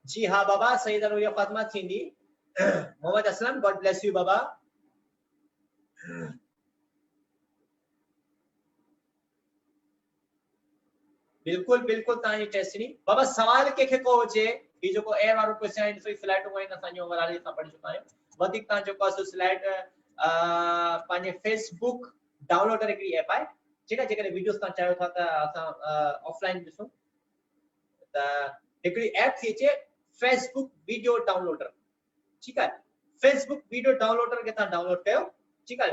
जी हाँ बाबा सईद अनुरिया फातिमा थींदी Mohammad Aslam God bless you बाबा बिल्कुल बिल्कुल तानी टेस्टनी बाबा सवाल के को हुजे ही जो को एयर वारो क्वेश्चन है सो स्लाइड को इन असां जो वराली सा पढ़ चुका है वधिक ता जो को स्लाइड पाने फेसबुक डाउनलोडर हिकड़ी ऐप है ठीक है जेकर वीडियोस ता चाहो था त असां ऑफलाइन दिसो त हिकड़ी ऐप थी चे फेसबुक वीडियो डाउनलोडर ठीक है फेसबुक वीडियो डाउनलोडर के ता डाउनलोड कयो ठीक है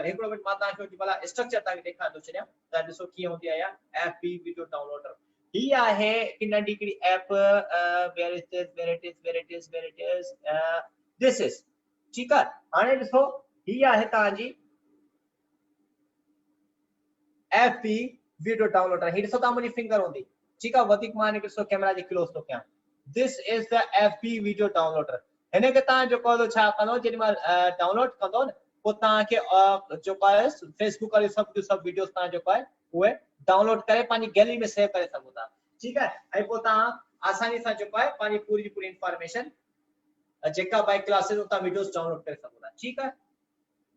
हिकड़ो मिनट मां ता के भला स्ट्रक्चर ता देखा दो छया त दिसो की होंदी आया ऐप वीडियो डाउनलोडर ही आहे कि नंढी हिकड़ी app where it is this is ठीक है हाने दिसो ही आहे ताजी ऐप वीडियो डाउनलोडर ही दिसो ता मुनी फिंगर होंदी ठीक है वधिक माने दिसो कैमरा जे क्लोज तो क्या this is the app video downloader हने के ता जो को छा कनो जेडी मां डाउनलोड कंदो न को ता के जो का है फेसबुक और सब वीडियोस ता जो का है वो डाउनलोड करे पानी गैलरी में सेव करे सको था ठीक है आई को ता आसानी से जो का है पानी पूरी इंफॉर्मेशन जेका बाय क्लासेस उता वीडियोस डाउनलोड करे सको था ठीक है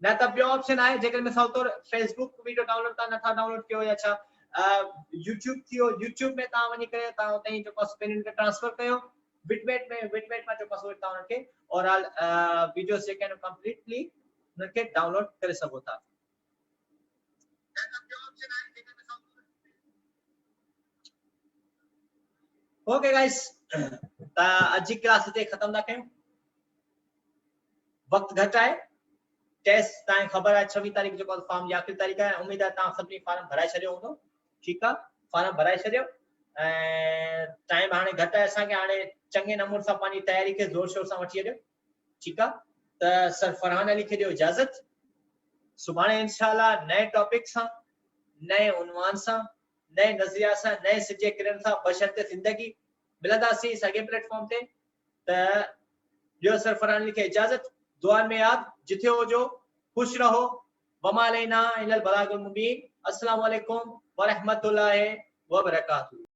ना तब जो ऑप्शन आए जेकर में सब तो फेसबुक वीडियो डाउनलोड ता न था डाउनलोड कियो या अच्छा YouTube में ता वनी करे ता उतई जो को स्पेन के ट्रांसफर कयो बिटमेट में जो पासवर्ड ता उनके और all videos J can completely उनके डाउनलोड करे सको था ओके गाइस ता आज की क्लास ते खत्म ना कयो वक्त घट है टेस्ट ता खबर है 26 तारीख जो फॉर्म जी आखिरी तारीख है उम्मीद है ता सभी फॉर्म भराई छरियो हो ठीक है फॉर्म भराई छरियो टाइम हाने घट है असा के हाने चंगे नमूने सा पानी तैयारी के जोर शोर सा वठी दियो ठीक है त सर फरहान अली के दियो इजाजत सुभाणे इंशाल्लाह नए टॉपिक सा नए उन्वान सा नए नजरिया सा नए सिजे किरण सा बशर्ते जिंदगी मिलंदासी सगे प्लेटफॉर्म ते त जो सर फरहान अली के इजाजत दुआ में याद जिथे हो जो खुश रहो वमा अलैना इल्लल बलागुल मुबीन अस्सलाम वालेकुम व रहमतुल्लाहि व बरकातहू।